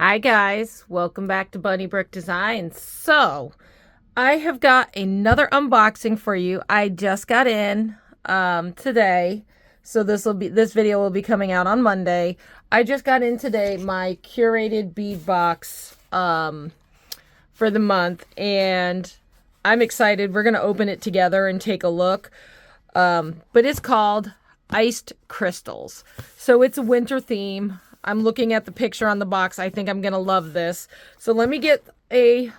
Hi guys, welcome back to Bunny Brick Designs. So, I have got another unboxing for you. I just got in today, so this video will be coming out on Monday. I just got in today my curated bead box for the month, and I'm excited. We're gonna open it together and take a look. But it's called Iced Crystals, so it's a winter theme. I'm looking at the picture on the box. I think I'm going to love this. So let me get a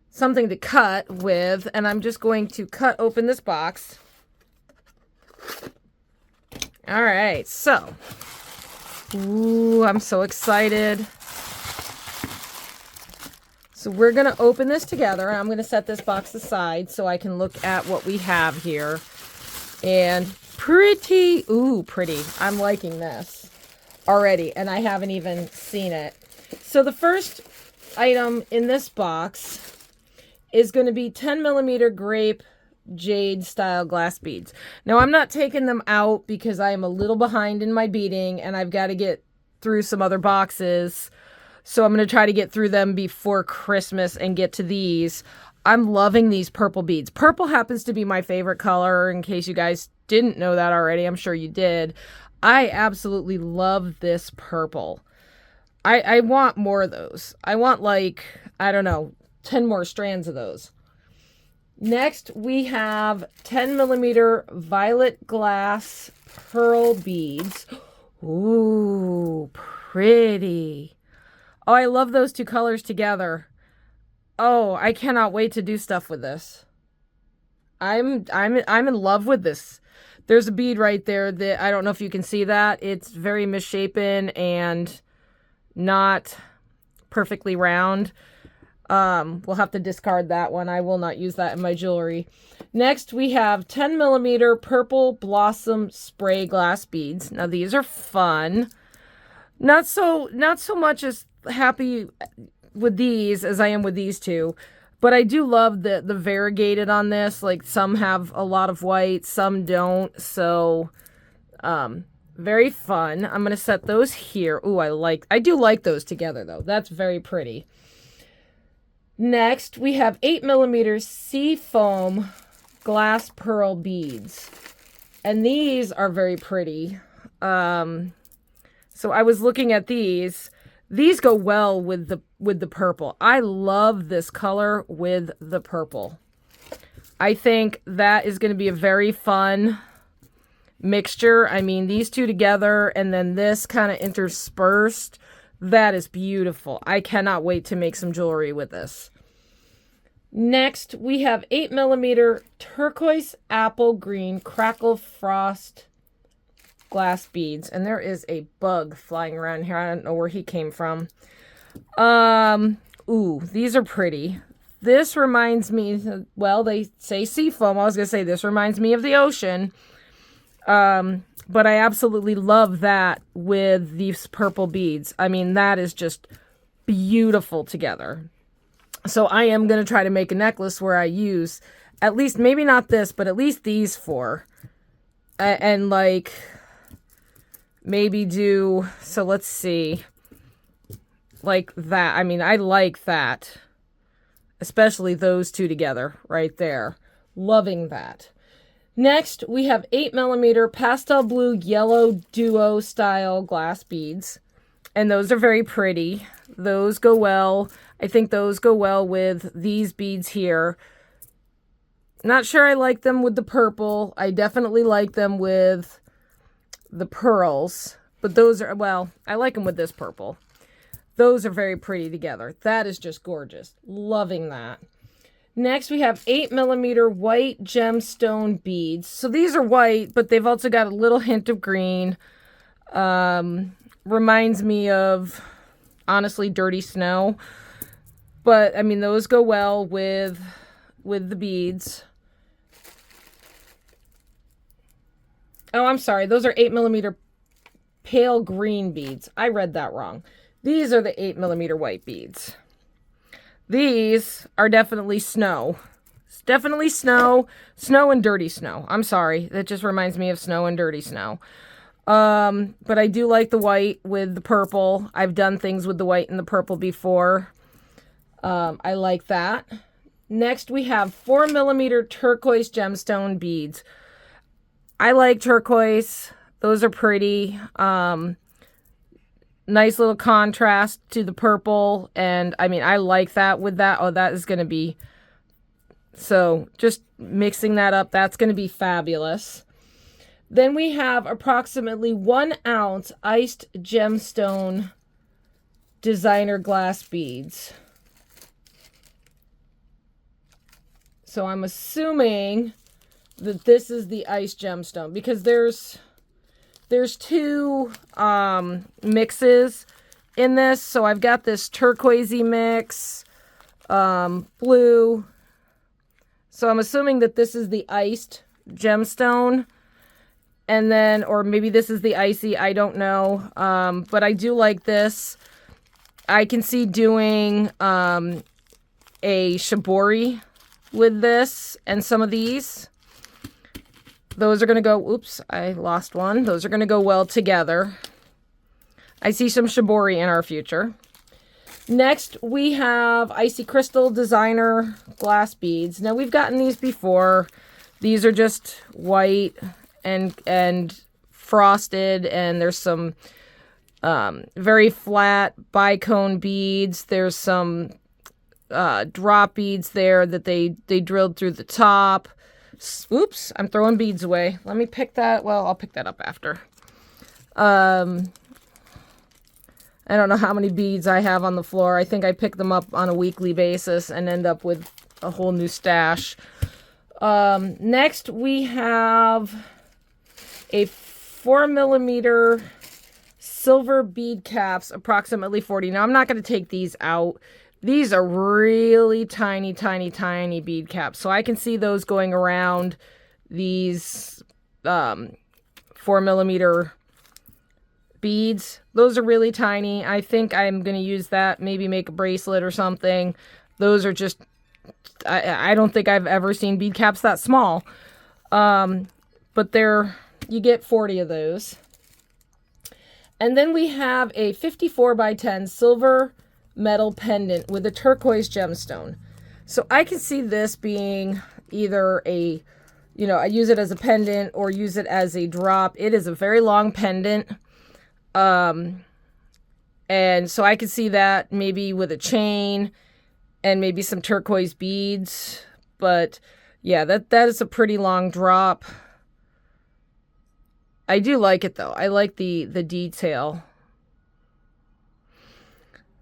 something to cut with, and I'm just going to cut open this box. All right, so, ooh, I'm so excited. So we're going to open this together. I'm going to set this box aside so I can look at what we have here. And pretty, ooh, pretty. I'm liking this already, and I haven't even seen it. So the first item in this box is going to be 10mm grape jade style glass beads. Now I'm not taking them out because I am a little behind in my beading and I've got to get through some other boxes. So I'm going to try to get through them before Christmas and get to these. I'm loving these purple beads. Purple happens to be my favorite color, in case you guys didn't know that already. I'm sure you did. I absolutely love this purple. I want more of those. I want, like, I don't know, 10 more strands of those. Next, we have 10mm violet glass pearl beads. Ooh, pretty. Oh, I love those two colors together. Oh, I cannot wait to do stuff with this. I'm in love with this. There's a bead right there that I don't know if you can see that. It's very misshapen and not perfectly round. We'll have to discard that one. I will not use that in my jewelry. Next, we have 10mm purple blossom spray glass beads. Now these are fun. Not so much as happy with these as I am with these two, but I do love the variegated on this. Like, some have a lot of white, some don't. So very fun. I'm gonna set those here. Ooh, I do like those together though. That's very pretty. Next, we have 8mm sea foam glass pearl beads, and these are very pretty. So I was looking at these. These go well with the purple. I love this color with the purple. I think that is going to be a very fun mixture. I mean, these two together and then this kind of interspersed. That is beautiful. I cannot wait to make some jewelry with this. Next, we have 8mm turquoise apple green crackle frost glass beads, and there is a bug flying around here. I don't know where he came from. Ooh, these are pretty. This reminds me, well, they say sea foam. I was gonna say this reminds me of the ocean. But I absolutely love that with these purple beads. I mean, that is just beautiful together. So I am gonna try to make a necklace where I use at least, maybe not this, but at least these four, and like, maybe do, so let's see, like that. I mean, I like that, especially those two together right there. Loving that. Next, we have 8mm pastel blue yellow duo style glass beads, and those are very pretty. Those go well. I think those go well with these beads here. Not sure I like them with the purple. I definitely like them with the pearls, but those are, well, I like them with this purple. Those are very pretty together. That is just gorgeous. Loving that. Next, we have 8mm white gemstone beads. So these are white, but they've also got a little hint of green. Reminds me of, honestly, dirty snow. But, I mean, those go well with the beads. Oh, I'm sorry. Those are 8mm pale green beads. I read that wrong. These are the 8mm white beads. These are definitely snow. It's definitely snow. Snow and dirty snow. I'm sorry. That just reminds me of snow and dirty snow. But I do like the white with the purple. I've done things with the white and the purple before. I like that. Next, we have 4mm turquoise gemstone beads. I like turquoise. Those are pretty. Nice little contrast to the purple. And I mean, I like that with that. Oh, that is going to be... So just mixing that up, that's going to be fabulous. Then we have approximately 1 ounce iced gemstone designer glass beads. So I'm assuming that this is the iced gemstone because there's 2 mixes in this. So I've got this turquoisey mix, blue. So I'm assuming that this is the iced gemstone. And then, or maybe this is the icy, I don't know. But I do like this. I can see doing a shibori with this and some of these. Those are going to go, oops, I lost one. Those are going to go well together. I see some shibori in our future. Next, we have Icy Crystal Designer Glass Beads. Now, we've gotten these before. These are just white and frosted, and there's some very flat bicone beads. There's some drop beads there that they drilled through the top. Oops, I'm throwing beads away. Let me pick that. Well, I'll pick that up after. I don't know how many beads I have on the floor. I think I pick them up on a weekly basis and end up with a whole new stash. Next, we have a 4mm silver bead caps, approximately 40. Now, I'm not going to take these out. These are really tiny, tiny, tiny bead caps. So I can see those going around these 4mm beads. Those are really tiny. I think I'm going to use that, maybe make a bracelet or something. Those are just, I don't think I've ever seen bead caps that small. But you get 40 of those. And then we have a 54x10 silver metal pendant with a turquoise gemstone. So I can see this being either I use it as a pendant or use it as a drop. It is a very long pendant. And so I could see that maybe with a chain and maybe some turquoise beads. But yeah, that is a pretty long drop. I do like it though. I like the detail.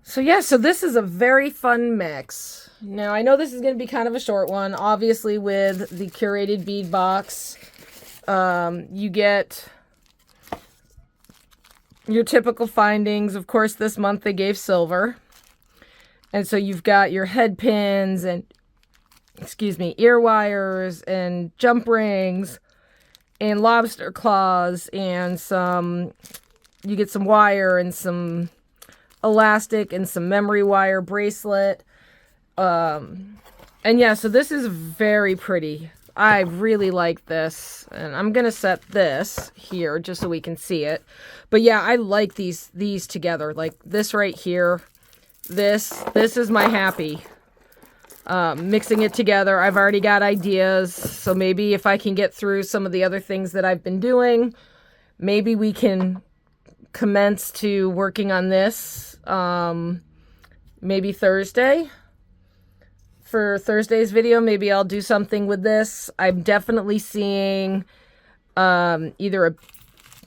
So yeah, so this is a very fun mix. Now I know this is going to be kind of a short one. Obviously with the Curated Bead box, you get your typical findings. Of course, this month they gave silver. And so you've got your head pins and, ear wires and jump rings and lobster claws and you get some wire and some elastic and some memory wire bracelet. And yeah, so this is very pretty. I really like this, and I'm going to set this here just so we can see it. But yeah, I like these together. Like this right here. This is my happy. Mixing it together. I've already got ideas. So maybe if I can get through some of the other things that I've been doing, maybe we can commence to working on this. Maybe Thursday. For Thursday's video, maybe I'll do something with this. I'm definitely seeing either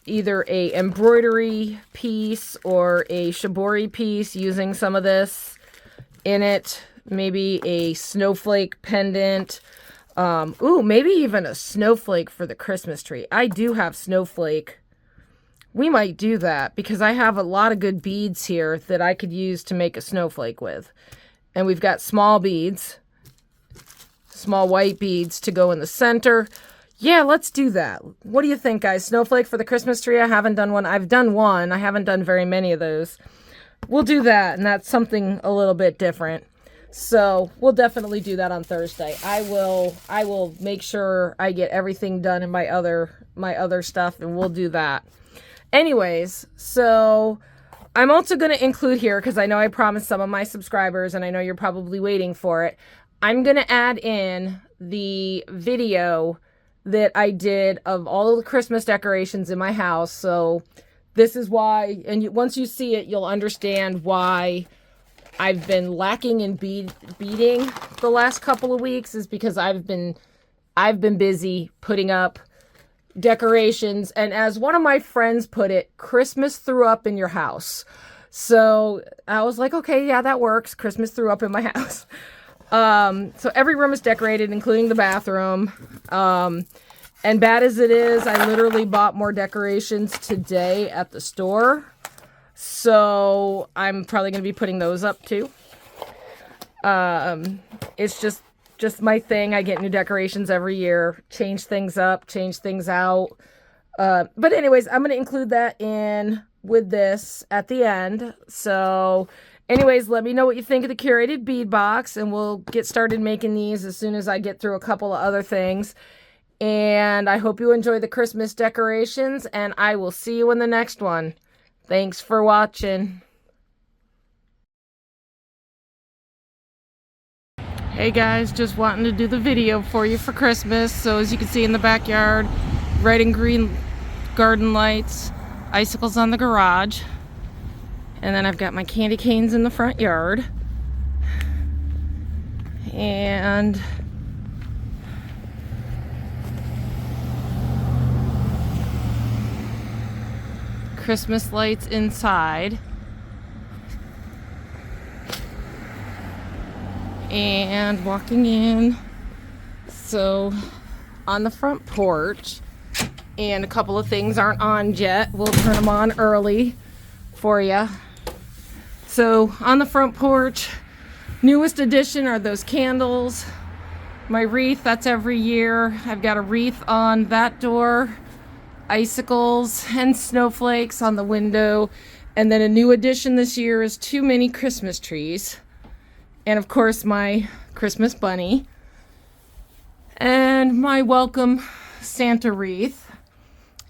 a embroidery piece or a shibori piece using some of this in it. Maybe a snowflake pendant. Maybe even a snowflake for the Christmas tree. I do have snowflake. We might do that because I have a lot of good beads here that I could use to make a snowflake with. And we've got small beads, small white beads to go in the center. Yeah, let's do that. What do you think, guys? Snowflake for the Christmas tree? I haven't done one. I've done one. I haven't done very many of those. We'll do that, and that's something a little bit different. So we'll definitely do that on Thursday. I will make sure I get everything done in my other stuff, and we'll do that. Anyways, so I'm also going to include here, because I know I promised some of my subscribers, and I know you're probably waiting for it, I'm going to add in the video that I did of all of the Christmas decorations in my house. So this is why, and once you see it, you'll understand why I've been lacking in beading the last couple of weeks, is because I've been busy putting up decorations. And as one of my friends put it, Christmas threw up in your house. So I was like, okay, yeah, that works. Christmas threw up in my house. So every room is decorated, including the bathroom. And bad as it is, I literally bought more decorations today at the store. So I'm probably going to be putting those up too. It's just my thing. I get new decorations every year, change things up, change things out. But anyways, I'm going to include that in with this at the end. So anyways, let me know what you think of the Curated Bead box, and we'll get started making these as soon as I get through a couple of other things. And I hope you enjoy the Christmas decorations, and I will see you in the next one. Thanks for watching. Hey guys, just wanting to do the video for you for Christmas. So as you can see in the backyard, red and green garden lights, icicles on the garage, and then I've got my candy canes in the front yard, and Christmas lights inside. And walking in, so on the front porch, and a couple of things aren't on yet. We'll turn them on early for you. So on the front porch, newest addition are those candles. My wreath, that's every year. I've got a wreath on that door, icicles and snowflakes on the window, and then a new addition this year is 2 mini Christmas trees. And of course, my Christmas bunny. And my welcome Santa wreath.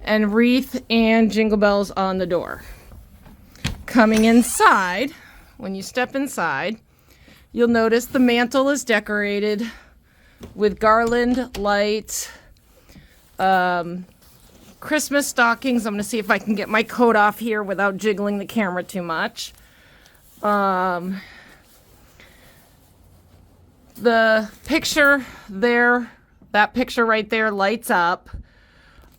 And wreath and jingle bells on the door. Coming inside, when you step inside, you'll notice the mantle is decorated with garland, lights, Christmas stockings. I'm going to see if I can get my coat off here without jiggling the camera too much. The picture there, that picture right there lights up.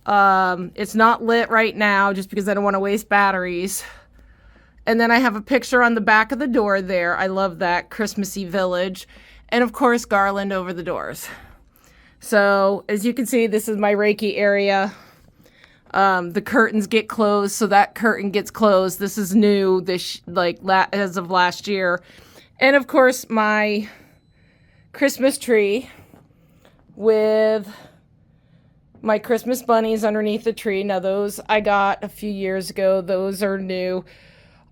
It's not lit right now just because I don't want to waste batteries. And then I have a picture on the back of the door there. I love that Christmassy village. And of course, garland over the doors. So as you can see, this is my Reiki area. The curtains get closed, so that curtain gets closed. This is new, as of last year. And of course, my Christmas tree with my Christmas bunnies underneath the tree. Now those I got a few years ago. Those are new,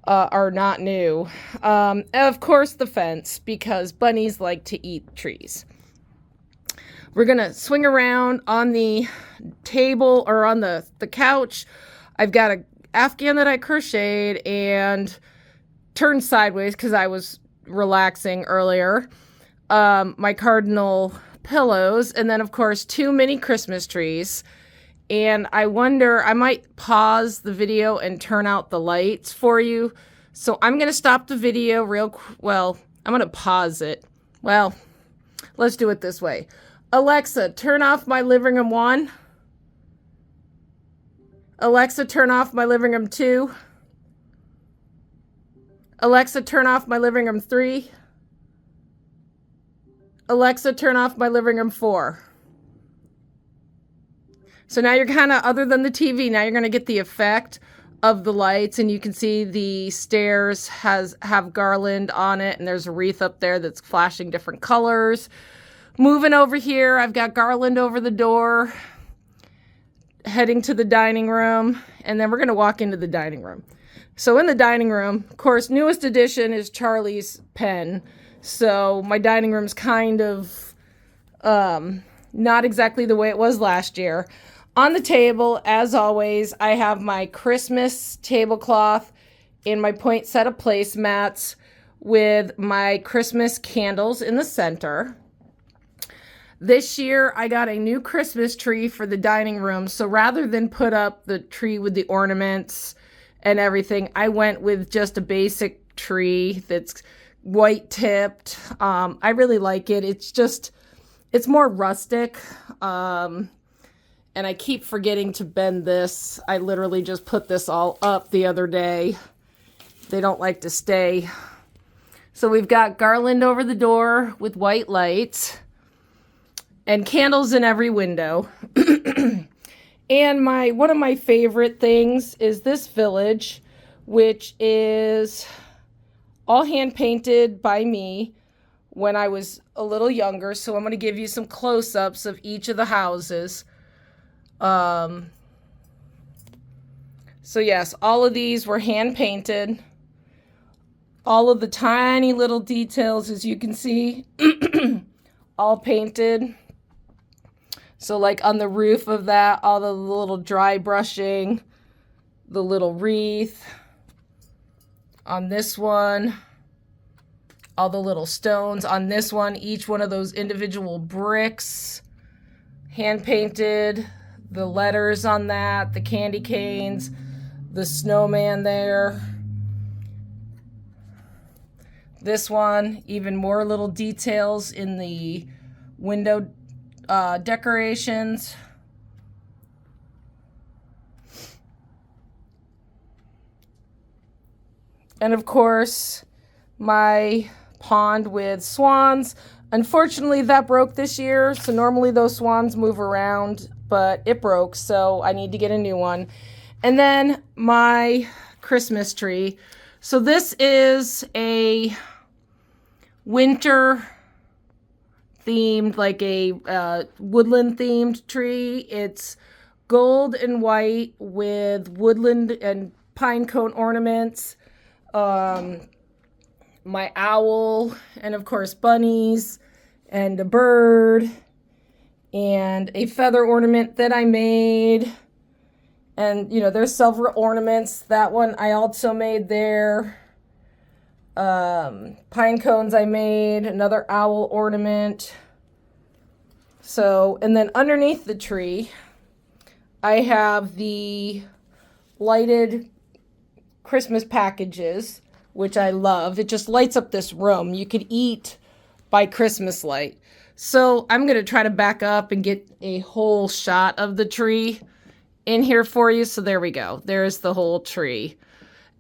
are not new. And of course the fence, because bunnies like to eat trees. We're gonna swing around on the table or on the couch. I've got a Afghan that I crocheted and turned sideways because I was relaxing earlier. My cardinal pillows, and then of course 2 mini Christmas trees. And I wonder, I might pause the video and turn out the lights for you. So I'm going to stop the video I'm going to pause it. Well, let's do it this way. Alexa, turn off my living room 1. Alexa, turn off my living room 2. Alexa, turn off my living room 3. Alexa, turn off my living room 4. So now you're kind of, other than the TV, now you're going to get the effect of the lights, and you can see the stairs have garland on it, and there's a wreath up there that's flashing different colors. Moving over here, I've got garland over the door, heading to the dining room, and then we're going to walk into the dining room. So in the dining room, of course, newest addition is Charlie's pen. So my dining room's kind of not exactly the way it was last year. On the table, as always, I have my Christmas tablecloth and my poinsettia placemats with my Christmas candles in the center. This year, I got a new Christmas tree for the dining room. So rather than put up the tree with the ornaments and everything, I went with just a basic tree that's white tipped. I really like it. It's more rustic. And I keep forgetting to bend this. I literally just put this all up the other day. They don't like to stay. So we've got garland over the door with white lights and candles in every window. And one of my favorite things is this village, which is all hand painted by me when I was a little younger. So I'm going to give you some close-ups of each of the houses. So yes, all of these were hand painted. All of the tiny little details, as you can see, all painted. So like on the roof of that, all the little dry brushing, the little wreath. On this one, all the little stones. On this one, each one of those individual bricks, hand painted. The letters on that, the candy canes, the snowman there. This one, even more little details in the window decorations. And of course, my pond with swans. Unfortunately, that broke this year. So normally those swans move around, but it broke. So I need to get a new one. And then my Christmas tree. So this is a winter themed, like a woodland themed tree. It's gold and white with woodland and pine cone ornaments. My owl, and of course bunnies, and a bird, and a feather ornament that I made. And, you know, there's several ornaments. That one I also made there. Pine cones I made, another owl ornament. So, and then underneath the tree, I have the lighted Christmas packages, which I love. It just lights up this room. You could eat by Christmas light. So I'm going to try to back up and get a whole shot of the tree in here for you. So there we go. There's the whole tree.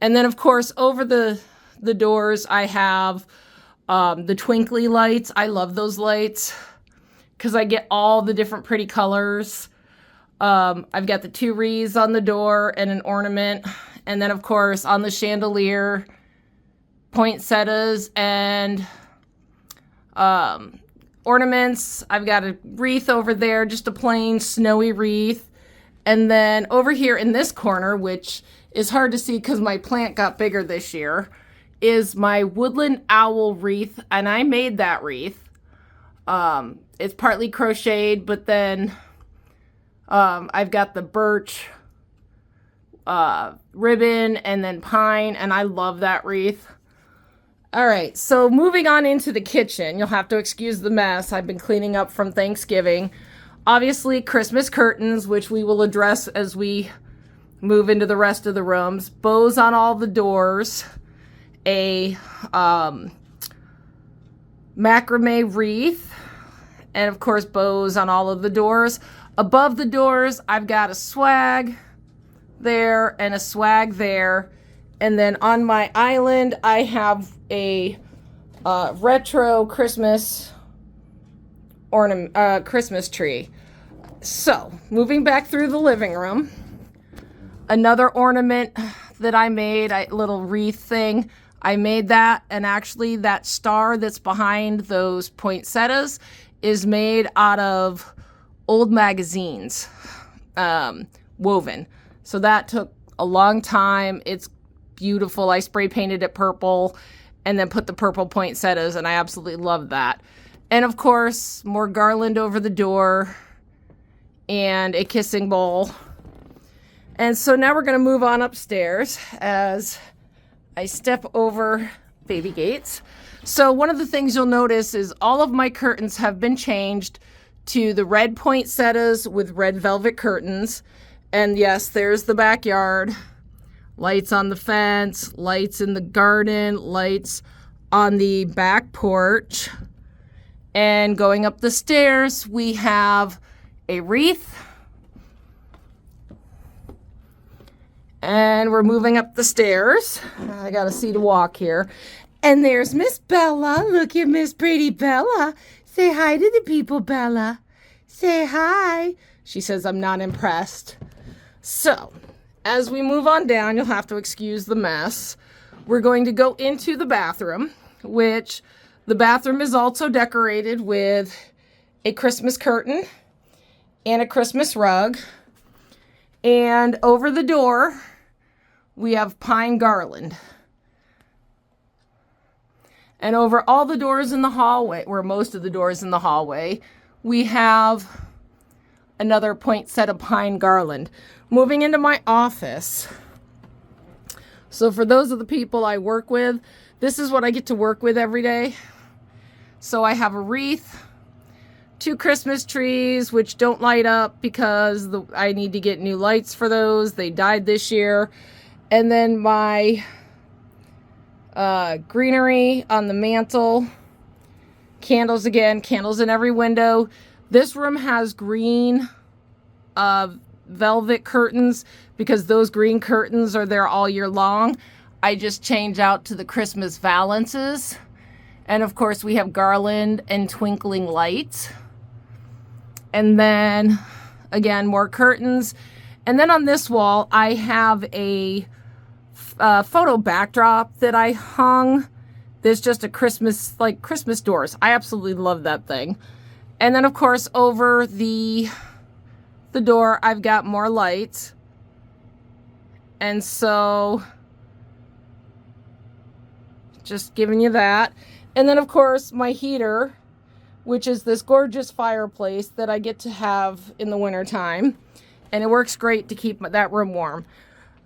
And then, of course, over the doors, I have the twinkly lights. I love those lights because I get all the different pretty colors. I've got the 2 wreaths on the door and an ornament. And then, of course, on the chandelier, poinsettias and ornaments. I've got a wreath over there, just a plain snowy wreath. And then over here in this corner, which is hard to see because my plant got bigger this year, is my woodland owl wreath. And I made that wreath. It's partly crocheted, but then I've got the birch ribbon and then pine, and I love that wreath. All right, so moving on into the kitchen. You'll have to excuse the mess. I've been cleaning up from Thanksgiving. Obviously, Christmas curtains, which we will address as we move into the rest of the rooms. Bows on all the doors. A macrame wreath. And, of course, bows on all of the doors. Above the doors, I've got a swag there and a swag there. And then on my island, I have a retro Christmas ornament, Christmas tree. So, moving back through the living room, another ornament that I made, a little wreath thing. I made that, and actually that star that's behind those poinsettias is made out of old magazines, woven. So that took a long time. It's beautiful. I spray painted it purple and then put the purple poinsettias, and I absolutely love that. And of course, more garland over the door. and a kissing bowl. And so now we're going to move on upstairs as I step over baby gates. So one of the things you'll notice is all of my curtains have been changed to the red poinsettias with red velvet curtains. And yes, there's the backyard. Lights on the fence, lights in the garden, lights on the back porch. And going up the stairs, we have a wreath. And we're moving up the stairs. I got a seat to walk here. And there's Miss Bella. Look at Miss Pretty Bella. Say hi to the people, Bella. Say hi. She says, I'm not impressed. So, as we move on down, you'll have to excuse the mess. We're going to go into the bathroom, which the bathroom is also decorated with a Christmas curtain and a Christmas rug. And over the door, we have pine garland. And over all the doors in the hallway, or most of the doors in the hallway, we have another poinsettia pine garland. Moving into my office. So for those of the people I work with, this is what I get to work with every day. So I have a wreath, 2 Christmas trees, which don't light up because I need to get new lights for those. They died this year. And then my greenery on the mantle. Candles again, candles in every window. This room has green velvet curtains because those green curtains are there all year long. I just change out to the Christmas valances. And of course we have garland and twinkling lights. And then again, more curtains. And then on this wall, I have a photo backdrop that I hung. There's just a Christmas doors. I absolutely love that thing. And then of course over the door, I've got more lights. And so just giving you that. And then of course my heater, which is this gorgeous fireplace that I get to have in the wintertime. And it works great to keep that room warm.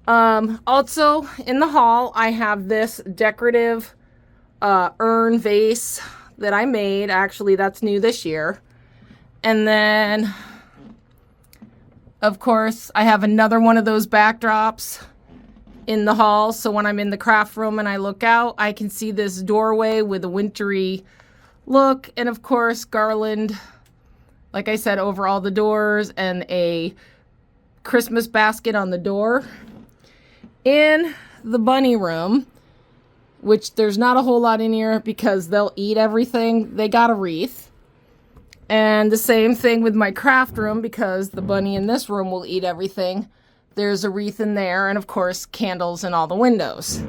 Also in the hall, I have this decorative urn vase that I made. Actually, that's new this year. And then, of course, I have another one of those backdrops in the hall. So when I'm in the craft room and I look out, I can see this doorway with a wintry look. And of course, garland, like I said, over all the doors, and a Christmas basket on the door. In the bunny room, which there's not a whole lot in here because they'll eat everything, they got a wreath. And the same thing with my craft room, because the bunny in this room will eat everything. There's a wreath in there, and of course candles in all the windows.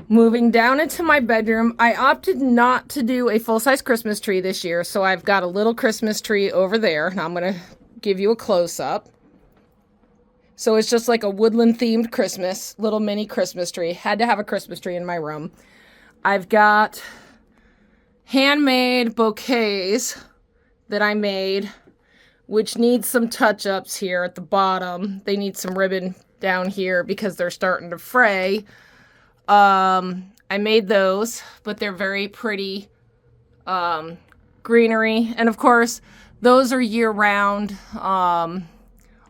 Moving down into my bedroom, I opted not to do a full-size Christmas tree this year, so I've got a little Christmas tree over there. Now I'm going to give you a close-up. So it's just like a woodland-themed Christmas, little mini Christmas tree. Had to have a Christmas tree in my room. I've got handmade bouquets that I made, which need some touch-ups here at the bottom. They need some ribbon down here because they're starting to fray. I made those, but they're very pretty greenery. And of course, those are year-round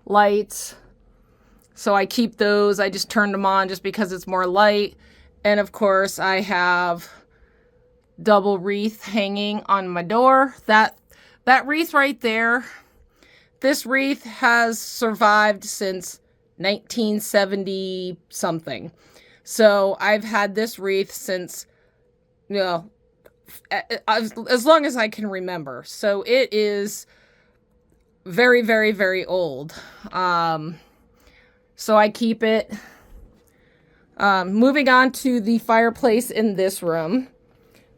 lights. So I keep those. I just turned them on just because it's more light. And of course, I have double wreath hanging on my door. That wreath right there, this wreath has survived since 1970 something. So I've had this wreath since, as long as I can remember. So it is very, very, very old. So I keep it. Moving on to the fireplace in this room,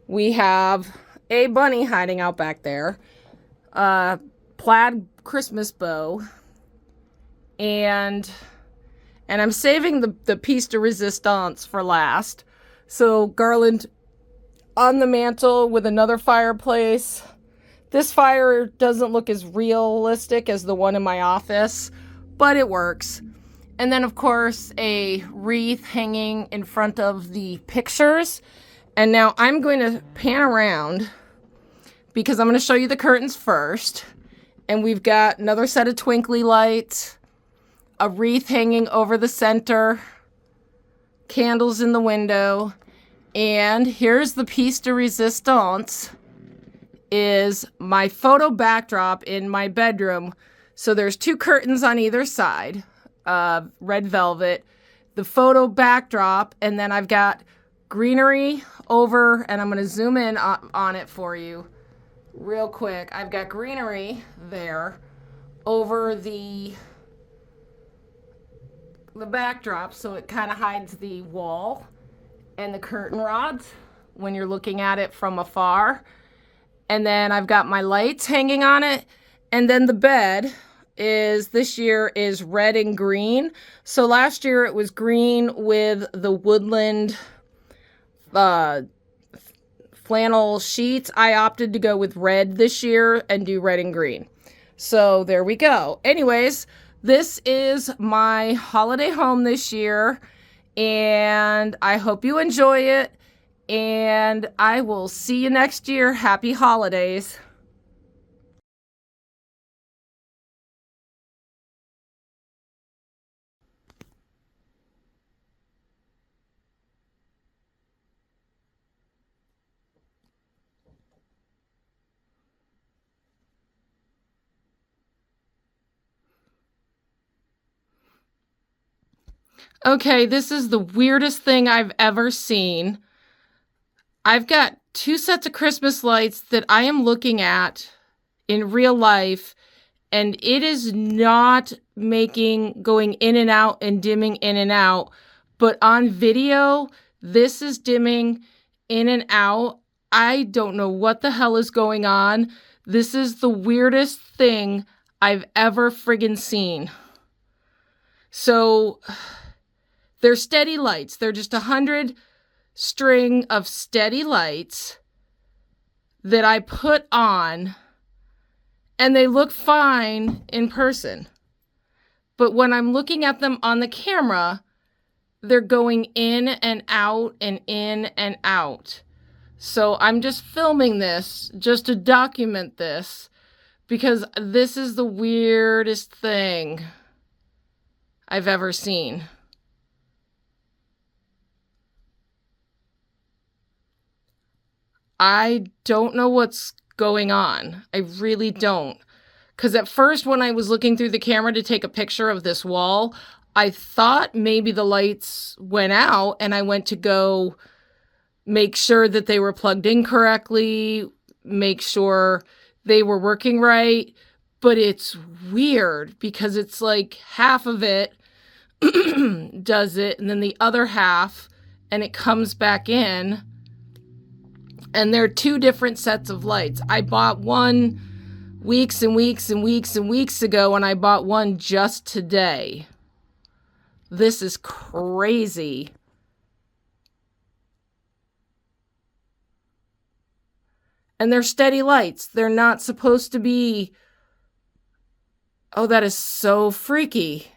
we have a bunny hiding out back there, plaid Christmas bow, and I'm saving the piece de resistance for last. So garland on the mantle with another fireplace. This fire doesn't look as realistic as the one in my office, but it works. And then, of course, a wreath hanging in front of the pictures. And now I'm going to pan around because I'm going to show you the curtains first. And we've got another set of twinkly lights, a wreath hanging over the center, candles in the window, and here's the piece de resistance, is my photo backdrop in my bedroom. So there's two curtains on either side, red velvet, the photo backdrop, and then I've got greenery over, and I'm going to zoom in on it for you real quick. I've got greenery there over the backdrop, so it kind of hides the wall and the curtain rods when you're looking at it from afar. And then I've got my lights hanging on it, and then the bed is, this year is red and green. So last year it was green with the woodland flannel sheets. I opted to go with red this year and do red and green. So there we go. Anyways, this is my holiday home this year, and I hope you enjoy it, and I will see you next year. Happy holidays. Okay, this is the weirdest thing I've ever seen. I've got two sets of Christmas lights that I am looking at in real life, and it is not going in and out and dimming in and out. But on video, this is dimming in and out. I don't know what the hell is going on. This is the weirdest thing I've ever friggin' seen. So they're steady lights. They're just 100 string of steady lights that I put on, and they look fine in person. But when I'm looking at them on the camera, they're going in and out and in and out. So I'm just filming this just to document this, because this is the weirdest thing I've ever seen. I don't know what's going on. I really don't. Because at first, when I was looking through the camera to take a picture of this wall, I thought maybe the lights went out, and I went to go make sure that they were plugged in correctly, make sure they were working right. But it's weird because it's like half of it does it, and then the other half, and it comes back in. And they're two different sets of lights. I bought one weeks and weeks and weeks and weeks ago, and I bought one just today. This is crazy. And they're steady lights. They're not supposed to be... Oh, that is so freaky.